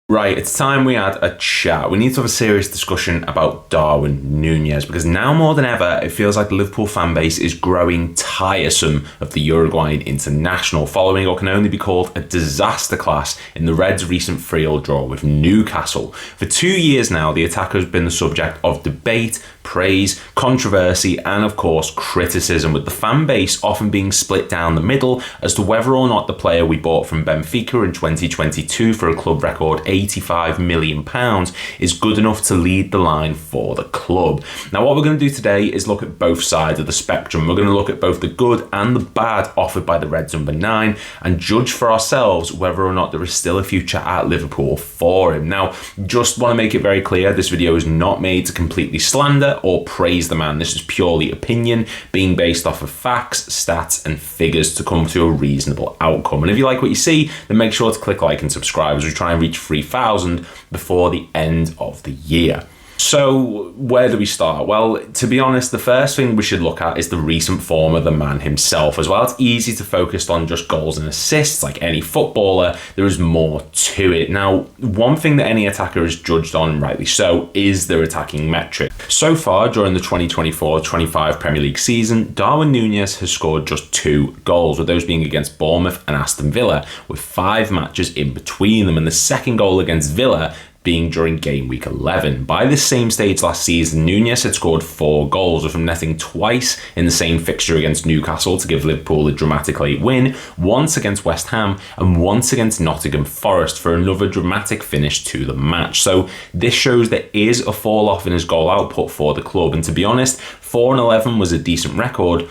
Right, it's time we had a chat. We need to have a serious discussion about Darwin Nunez because now more than ever, it feels like the Liverpool fan base is growing tiresome of the Uruguayan international, following what can only be called a disaster class in the Reds' recent 3-3 draw with Newcastle. For 2 years now, the attacker has been the subject of debate, praise, controversy, and of course, criticism, with the fan base often being split down the middle as to whether or not the player we bought from Benfica in 2022 for a club record £85 million is good enough to lead the line for the club. Now, what we're going to do today is look at both sides of the spectrum. We're going to look at both the good and the bad offered by the Reds number 9 and judge for ourselves whether or not there is still a future at Liverpool for him. Now, just want to make it very clear, this video is not made to completely slander or praise the man. This is purely opinion, being based off of facts, stats, and figures to come to a reasonable outcome. And if you like what you see, then make sure to click like and subscribe as we try and reach 3,000 before the end of the year. So where do we start? Well, to be honest, the first thing we should look at is the recent form of the man himself. As well, it's easy to focus on just goals and assists. Like any footballer, there is more to it. Now, one thing that any attacker is judged on, rightly so, is their attacking metric. So far, during the 2024-25 Premier League season, Darwin Nunez has scored just 2 goals, with those being against Bournemouth and Aston Villa, with 5 matches in between them, and the second goal against Villa being during game week 11. By this same stage last season, Nunez had scored 4 goals, with him netting twice in the same fixture against Newcastle to give Liverpool a dramatic late win, once against West Ham and once against Nottingham Forest for another dramatic finish to the match. So this shows there is a fall off in his goal output for the club, and to be honest, 4-11 was a decent record,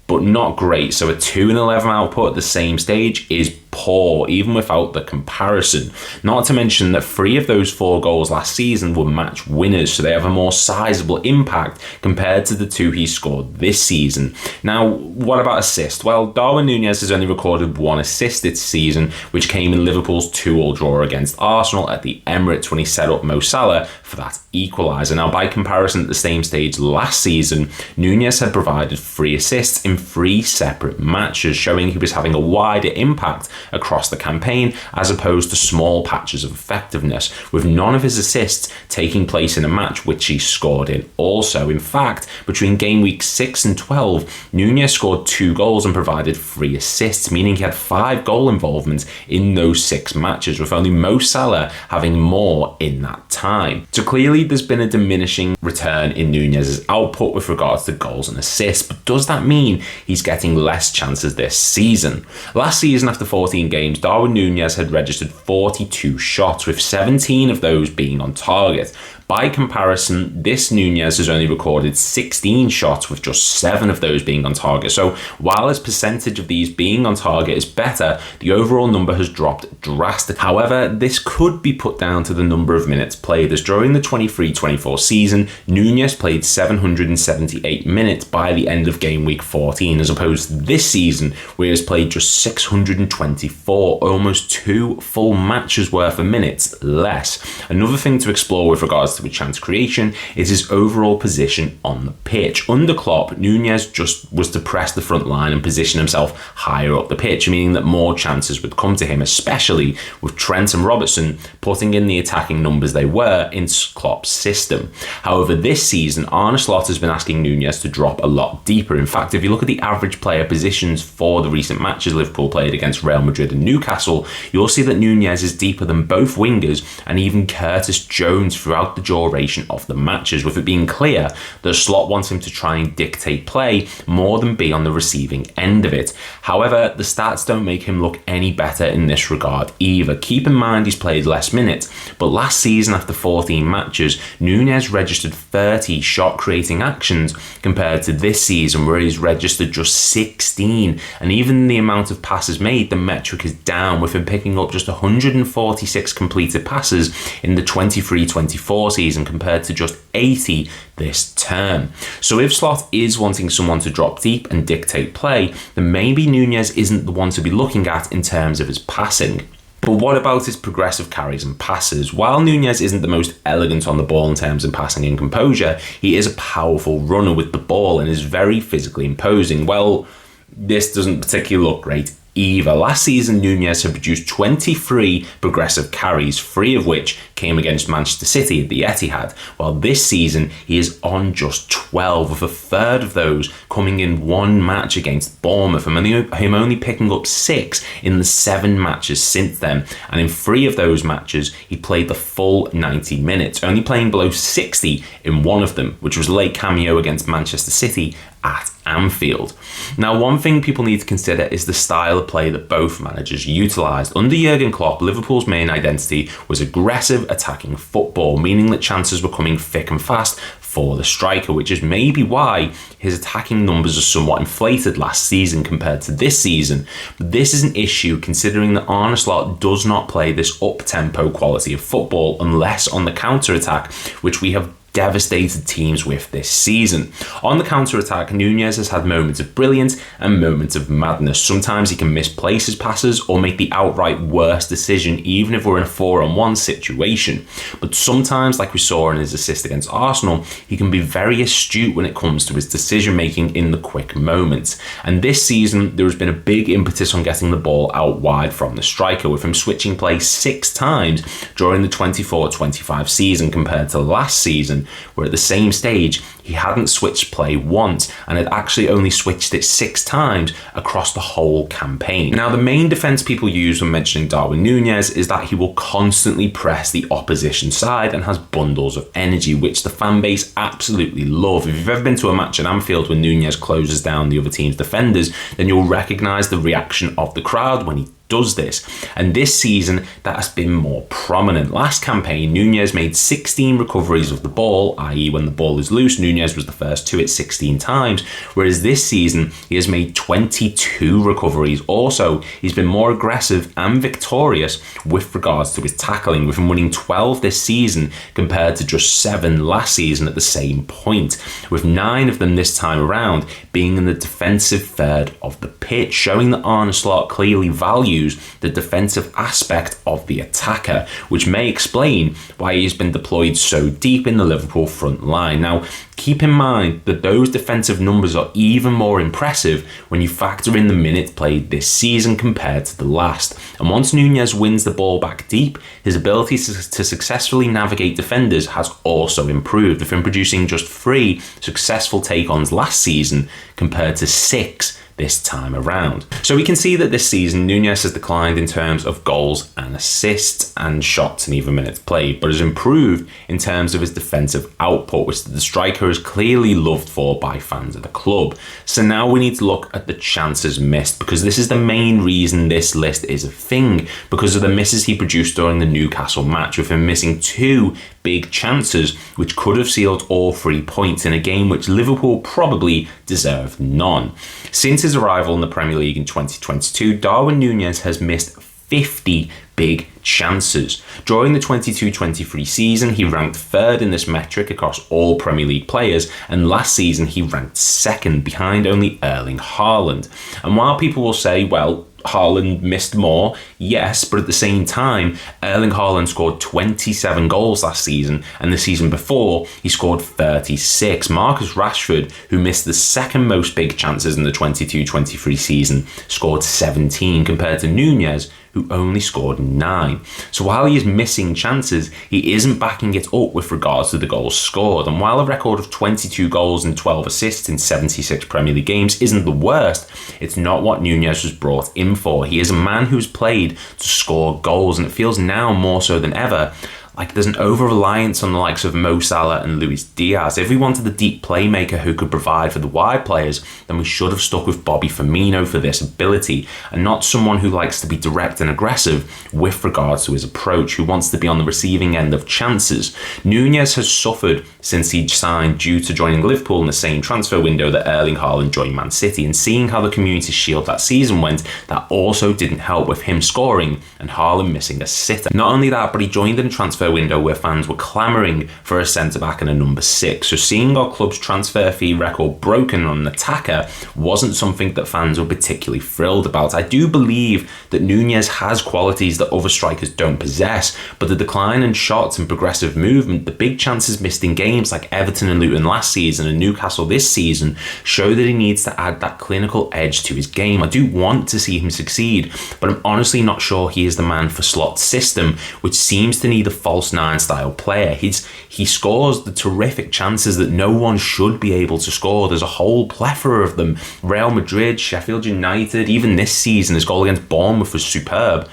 but not great. So a 2-11 output at the same stage is poor, even without the comparison. Not to mention that 3 of those 4 goals last season were match winners, so they have a more sizable impact compared to the 2 he scored this season. Now, what about assist? Well, Darwin Nunez has only recorded 1 assist this season, which came in Liverpool's 2-2 draw against Arsenal at the Emirates when he set up Mo Salah for that equaliser. Now, by comparison, at the same stage last season, Nunez had provided 3 assists in 3 separate matches, showing he was having a wider impact across the campaign as opposed to small patches of effectiveness, with none of his assists taking place in a match which he scored in also. In fact, between game week 6 and 12, Nunez scored 2 goals and provided 3 assists, meaning he had 5 goal involvements in those 6 matches, with only Mo Salah having more in that time. So clearly there's been a diminishing return in Nunez's output with regards to goals and assists, but does that mean he's getting less chances this season? Last season, after 14 games, Darwin Nunez had registered 42 shots, with 17 of those being on target. By comparison, this Nunez has only recorded 16 shots, with just 7 of those being on target. So while his percentage of these being on target is better, the overall number has dropped drastically. However, this could be put down to the number of minutes played, as during the 23-24 season, Nunez played 778 minutes by the end of game week 14, as opposed to this season, where he has played just 624, almost 2 full matches worth of minutes less. Another thing to explore with regards to a chance creation is his overall position on the pitch. Under Klopp, Nunez just was to press the front line and position himself higher up the pitch, meaning that more chances would come to him, especially with Trent and Robertson putting in the attacking numbers they were in Klopp's system. However, this season, Arne Slot has been asking Nunez to drop a lot deeper. In fact, if you look at the average player positions for the recent matches Liverpool played against Real Madrid and Newcastle, you'll see that Nunez is deeper than both wingers and even Curtis Jones throughout the duration of the matches, with it being clear that Slot wants him to try and dictate play more than be on the receiving end of it. However, the stats don't make him look any better in this regard either. Keep in mind he's played less minutes, but last season after 14 matches, Nunez registered 30 shot creating actions compared to this season where he's registered just 16, and even the amount of passes made, the metric is down, with him picking up just 146 completed passes in the 23-24 season compared to just 80 this term. So if Slot is wanting someone to drop deep and dictate play, then maybe Nunez isn't the one to be looking at in terms of his passing. But what about his progressive carries and passes? While Nunez isn't the most elegant on the ball in terms of passing and composure, he is a powerful runner with the ball and is very physically imposing. Well, this doesn't particularly look great either. Last season, Nunez had produced 23 progressive carries, 3 of which came against Manchester City at the Etihad, while this season he is on just 12, with a third of those coming in one match against Bournemouth, and him only picking up 6 in the 7 matches since then. And in 3 of those matches, he played the full 90 minutes, only playing below 60 in one of them, which was a late cameo against Manchester City at Anfield. Now, one thing people need to consider is the style of play that both managers utilised. Under Jurgen Klopp, Liverpool's main identity was aggressive attacking football, meaning that chances were coming thick and fast for the striker, which is maybe why his attacking numbers are somewhat inflated last season compared to this season. But this is an issue considering that Arne Slot does not play this up-tempo quality of football unless on the counter-attack, which we have devastated teams with this season. On the counter-attack, Nunez has had moments of brilliance and moments of madness. Sometimes he can misplace his passes or make the outright worst decision, even if we're in a 4-on-1 situation. But sometimes, like we saw in his assist against Arsenal, he can be very astute when it comes to his decision-making in the quick moments. And this season, there has been a big impetus on getting the ball out wide from the striker, with him switching play 6 times during the 24-25 season compared to last season, where at the same stage he hadn't switched play once and had actually only switched it 6 times across the whole campaign. Now, the main defence people use when mentioning Darwin Nunez is that he will constantly press the opposition side and has bundles of energy, which the fan base absolutely love. If you've ever been to a match at Anfield when Nunez closes down the other team's defenders, then you'll recognise the reaction of the crowd when he does this, and this season that has been more prominent. Last campaign, Nunez made 16 recoveries of the ball, i.e. when the ball is loose, Nunez was the first to it 16 times, whereas this season he has made 22 recoveries. Also, he's been more aggressive and victorious with regards to his tackling, with him winning 12 this season compared to just 7 last season at the same point, with 9 of them this time around being in the defensive third of the pitch, showing that Arne Slot clearly values the defensive aspect of the attacker, which may explain why he's been deployed so deep in the Liverpool front line. Now, keep in mind that those defensive numbers are even more impressive when you factor in the minutes played this season compared to the last. And once Nunez wins the ball back deep, his ability to successfully navigate defenders has also improved, with him producing just 3 successful take-ons last season compared to 6 this time around. So we can see that this season Nunez has declined in terms of goals and assists and shots and even minutes played, but has improved in terms of his defensive output, which the striker is clearly loved for by fans of the club. So now we need to look at the chances missed, because this is the main reason this list is a thing, because of the misses he produced during the Newcastle match, with him missing 2 big chances which could have sealed all 3 points in a game which Liverpool probably deserved none. Since his arrival in the Premier League in 2022, Darwin Nunez has missed 50 big chances. During the 22-23 season, he ranked 3rd in this metric across all Premier League players, and last season he ranked 2nd, behind only Erling Haaland. And while people will say, well, Haaland missed more, yes, but at the same time, Erling Haaland scored 27 goals last season, and the season before, he scored 36. Marcus Rashford, who missed the 2nd most big chances in the 22-23 season, scored 17, compared to Nunez, who only scored 9. So while he is missing chances, he isn't backing it up with regards to the goals scored. And while a record of 22 goals and 12 assists in 76 Premier League games isn't the worst, it's not what Nunez was brought in for. He is a man who's played to score goals, and it feels now more so than ever like there's an over-reliance on the likes of Mo Salah and Luis Diaz. If we wanted a deep playmaker who could provide for the wide players, then we should have stuck with Bobby Firmino for this ability, and not someone who likes to be direct and aggressive with regards to his approach, who wants to be on the receiving end of chances. Nunez has suffered since he signed due to joining Liverpool in the same transfer window that Erling Haaland joined Man City, and seeing how the Community Shield that season went, that also didn't help with him scoring and Haaland missing a sitter. Not only that, but he joined in a transfer transfer window where fans were clamouring for a centre-back and a number 6. So seeing our club's transfer fee record broken on an attacker wasn't something that fans were particularly thrilled about. I do believe that Nunez has qualities that other strikers don't possess, but the decline in shots and progressive movement, the big chances missed in games like Everton and Luton last season and Newcastle this season show that he needs to add that clinical edge to his game. I do want to see him succeed, but I'm honestly not sure he is the man for Slot's system, which seems to need a false 9 style player. He scores the terrific chances that no one should be able to score. There's a whole plethora of them. Real Madrid, Sheffield United, even this season, his goal against Bournemouth was superb.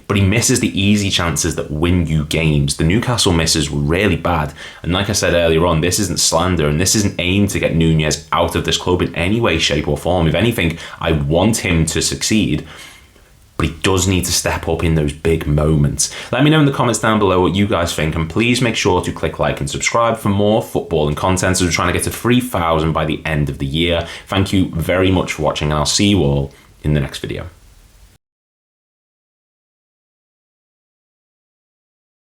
But he misses the easy chances that win you games. The Newcastle misses were really bad. And like I said earlier on, this isn't slander and this isn't aimed to get Nunez out of this club in any way, shape or form. If anything, I want him to succeed. But he does need to step up in those big moments. Let me know in the comments down below what you guys think, and please make sure to click like and subscribe for more football and content as we're trying to get to 3,000 by the end of the year. Thank you very much for watching, and I'll see you all in the next video.